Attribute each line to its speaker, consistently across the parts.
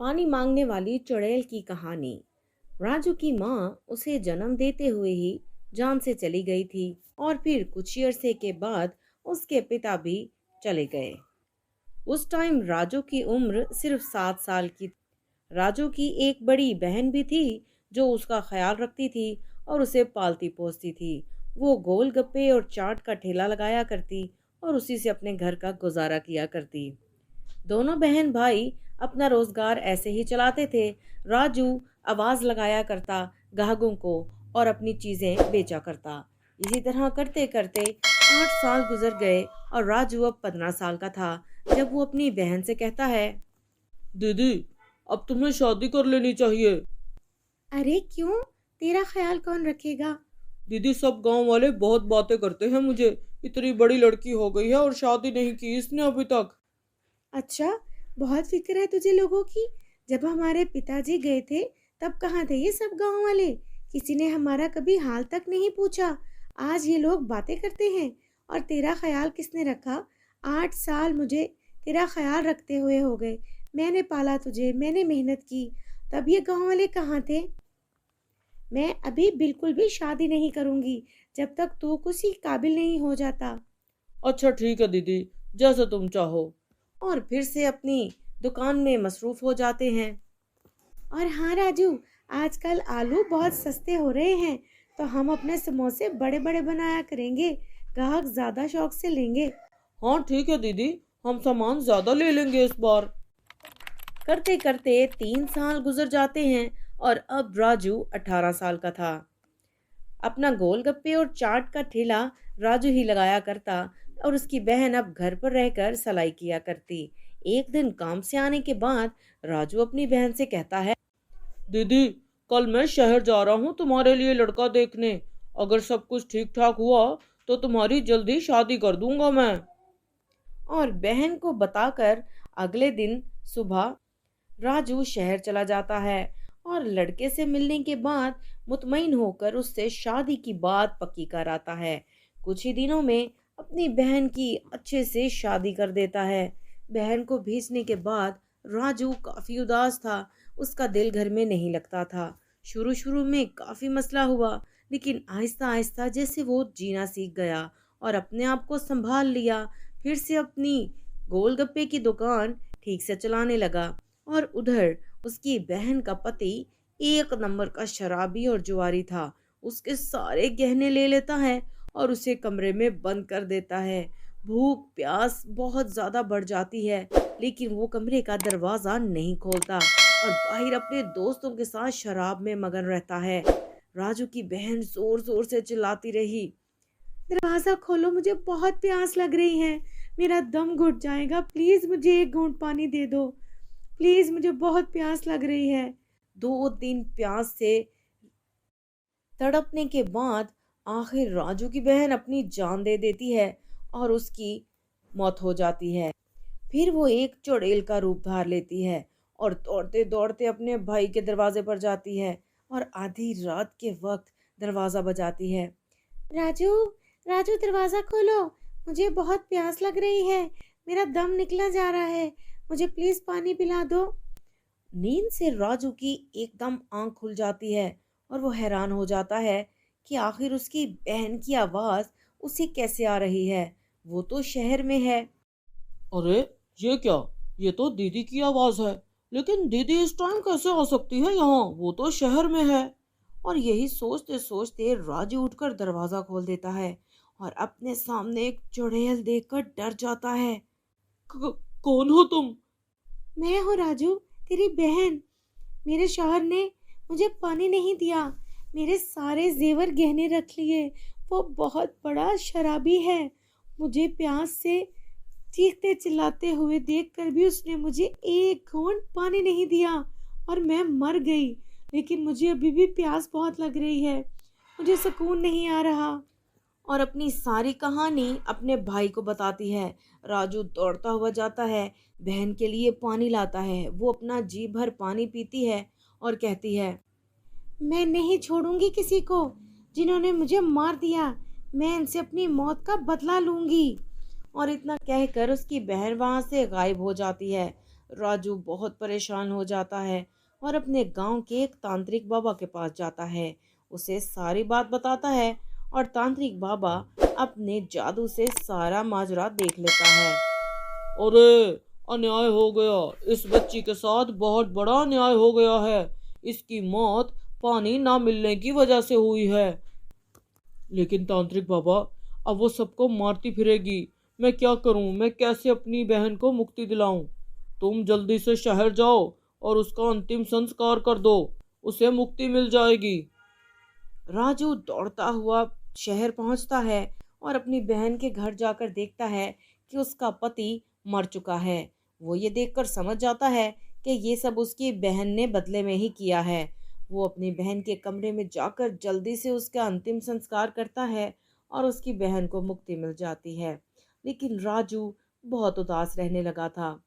Speaker 1: पानी मांगने वाली चुड़ैल की कहानी। राजू की माँ उसे जन्म देते हुए ही जान से चली गई थी और फिर कुछ ही अरसे के बाद उसके पिता भी चले गए। उस टाइम राजू की उम्र सिर्फ 7 साल की। राजू की एक बड़ी बहन भी थी जो उसका ख्याल रखती थी और उसे पालती पोसती थी। वो गोलगप्पे और चाट का ठेला लगाया करती और उसी से अपने घर का गुजारा किया करती। दोनों बहन भाई अपना रोजगार ऐसे ही चलाते थे। राजू आवाज लगाया करता ग्राहकों को और अपनी चीजें बेचा करता। इसी तरह करते करते 8 साल गुजर गए और राजू अब 15 साल का था जब वो अपनी बहन से कहता है,
Speaker 2: दीदी, अब तुम्हें शादी कर लेनी चाहिए।
Speaker 1: अरे क्यों? तेरा ख्याल कौन रखेगा?
Speaker 2: दीदी, सब गांव वाले बहुत बातें करते हैं मुझे। इतनी बड़ी लड़की हो गई है और शादी नहीं की इसने अभी तक।
Speaker 1: अच्छा, बहुत फिक्र है तुझे लोगों की। जब हमारे पिताजी गए थे तब कहाँ थे ये सब गांव वाले? किसी ने हमारा कभी हाल तक नहीं पूछा। आज ये लोग बातें करते हैं। और तेरा ख्याल किसने रखा? 8 साल मुझे तेरा ख्याल रखते हुए हो गए। मैंने पाला तुझे, मैंने मेहनत की। तब ये गांव वाले कहाँ थे? मैं अभी बिल्कुल भी शादी नहीं करूंगी जब तक तू किसी काबिल नहीं हो जाता।
Speaker 2: अच्छा ठीक है दीदी, जैसे तुम चाहो।
Speaker 1: और फिर से अपनी दुकान में मसरूफ हो जाते हैं। और हाँ राजू, आजकल आलू बहुत सस्ते हो रहे हैं तो हम अपने समोसे बड़े बड़े बनाया करेंगे। ग्राहक ज्यादा शौक से लेंगे।
Speaker 2: हाँ ठीक है दीदी, हम सामान ज्यादा ले लेंगे इस बार।
Speaker 1: करते करते 3 साल गुजर जाते हैं और अब राजू 18 साल का था। अपना गोलगप्पे और चाट का ठेला राजू ही लगाया करता और उसकी बहन अब घर पर रहकर सिलाई किया करती। एक दिन काम से आने के बाद राजू अपनी बहन से कहता है,
Speaker 2: दीदी, कल मैं शहर जा रहा हूँ तुम्हारे लिए लड़का देखने। अगर सब कुछ ठीक ठाक हुआ तो तुम्हारी जल्दी शादी कर दूंगा मैं।
Speaker 1: और बहन को बताकर अगले दिन सुबह राजू शहर चला जाता है और लड़के से मिलने के बाद मुतमईन होकर उससे शादी की बात पक्की कर आता है। कुछ ही दिनों में अपनी बहन की अच्छे से शादी कर देता है। बहन को भेजने के बाद राजू काफी उदास था। उसका दिल घर में नहीं लगता था। शुरू शुरू में काफी मसला हुआ, लेकिन आहिस्ता आहिस्ता जैसे वो जीना सीख गया और अपने आप को संभाल लिया। फिर से अपनी गोलगप्पे की दुकान ठीक से चलाने लगा। और उधर उसकी बहन का पति एक नंबर का शराबी और जुआरी था। उसके सारे गहने ले लेता है और उसे कमरे में बंद कर देता है। भूख प्यास बहुत ज्यादा बढ़ जाती है, लेकिन वो कमरे का दरवाजा नहीं खोलता और बाहर अपने दोस्तों के साथ शराब में मगन रहता है। राजू की बहन जोर जोर से चिल्लाती रही, दरवाजा खोलो, मुझे बहुत प्यास लग रही है। मेरा दम घुट जाएगा, प्लीज मुझे एक घूंट पानी दे दो। प्लीज, मुझे बहुत प्यास लग रही है। 2 दिन प्यास से तड़पने के बाद आखिर राजू की बहन अपनी जान दे देती है और उसकी मौत हो जाती है। फिर वो एक चुड़ैल का रूप धार लेती है और दौड़ते दौड़ते अपने भाई के दरवाजे पर जाती है और आधी रात के वक्त दरवाजा बजाती है। राजू, राजू दरवाजा खोलो, मुझे बहुत प्यास लग रही है। मेरा दम निकला जा रहा है। मुझे प्लीज पानी पिला दो। नींद से राजू की एकदम आंख खुल जाती है और वो हैरान हो जाता है कि आखिर उसकी बहन की आवाज उसे कैसे आ रही है। वो तो शहर में है।
Speaker 2: अरे, ये क्या? ये तो दीदी की आवाज है। लेकिन दीदी इस टाइम कैसे आ सकती है यहाँ? वो तो शहर में है।
Speaker 1: और यही सोचते सोचते राजू उठकर दरवाजा खोल देता है और अपने सामने एक चुड़ैल देखकर डर जाता है।
Speaker 2: कौन हो तुम?
Speaker 1: मैं हूँ राजू, तेरी बहन। मेरे शौहर ने मुझे पानी नहीं दिया, मेरे सारे जेवर गहने रख लिए। वो बहुत बड़ा शराबी है। मुझे प्यास से चीखते चिल्लाते हुए देखकर भी उसने मुझे एक घूंट पानी नहीं दिया और मैं मर गई। लेकिन मुझे अभी भी प्यास बहुत लग रही है। मुझे सुकून नहीं आ रहा। और अपनी सारी कहानी अपने भाई को बताती है। राजू दौड़ता हुआ जाता है, बहन के लिए पानी लाता है। वो अपना जी भर पानी पीती है और कहती है, मैं नहीं छोड़ूंगी किसी को। जिन्होंने मुझे मार दिया, मैं इनसे अपनी मौत का बदला लूंगी। और इतना कहकर उसकी बहन वहां से गायब हो जाती है। राजू बहुत परेशान हो जाता है और अपने गांव के एक तांत्रिक बाबा के पास जाता है। उसे सारी बात बताता है और तांत्रिक बाबा अपने जादू से सारा माजरा देख लेता है।
Speaker 2: अरे, अन्याय हो गया। इस बच्ची के साथ बहुत बड़ा अन्याय हो गया है। इसकी मौत पानी ना मिलने की वजह से हुई है। लेकिन तांत्रिक बाबा, अब वो सबको मारती फिरेगी। मैं क्या करूं? मैं कैसे अपनी बहन को मुक्ति दिलाऊं? तुम जल्दी से शहर जाओ और उसका अंतिम संस्कार कर दो। उसे मुक्ति मिल जाएगी।
Speaker 1: राजू दौड़ता हुआ शहर पहुंचता है और अपनी बहन के घर जाकर देखता है कि उसका पति मर चुका है। वो ये देखकर समझ जाता है कि ये सब उसकी बहन ने बदले में ही किया है। वो अपनी बहन के कमरे में जाकर जल्दी से उसका अंतिम संस्कार करता है और उसकी बहन को मुक्ति मिल जाती है। लेकिन राजू बहुत उदास रहने लगा था।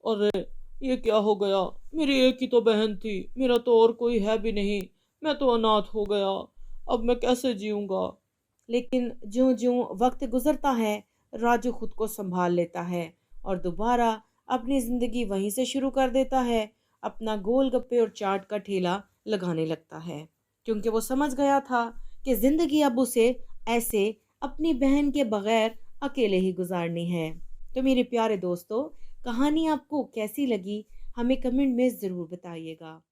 Speaker 2: अरे, ये क्या हो गया? मेरी एक ही तो बहन थी। मेरा तो और कोई है भी नहीं। मैं तो अनाथ हो गया। अब मैं कैसे जीऊंगा?
Speaker 1: लेकिन ज्यों ज्यों वक्त गुजरता है, राजू खुद को संभाल लेता है और दोबारा अपनी जिंदगी वहीं से शुरू कर देता है। अपना गोलगप्पे और चाट का ठेला लगाने लगता है, क्योंकि वो समझ गया था कि जिंदगी अब उसे ऐसे अपनी बहन के बगैर अकेले ही गुजारनी है। तो मेरे प्यारे दोस्तों, कहानी आपको कैसी लगी हमें कमेंट में ज़रूर बताइएगा।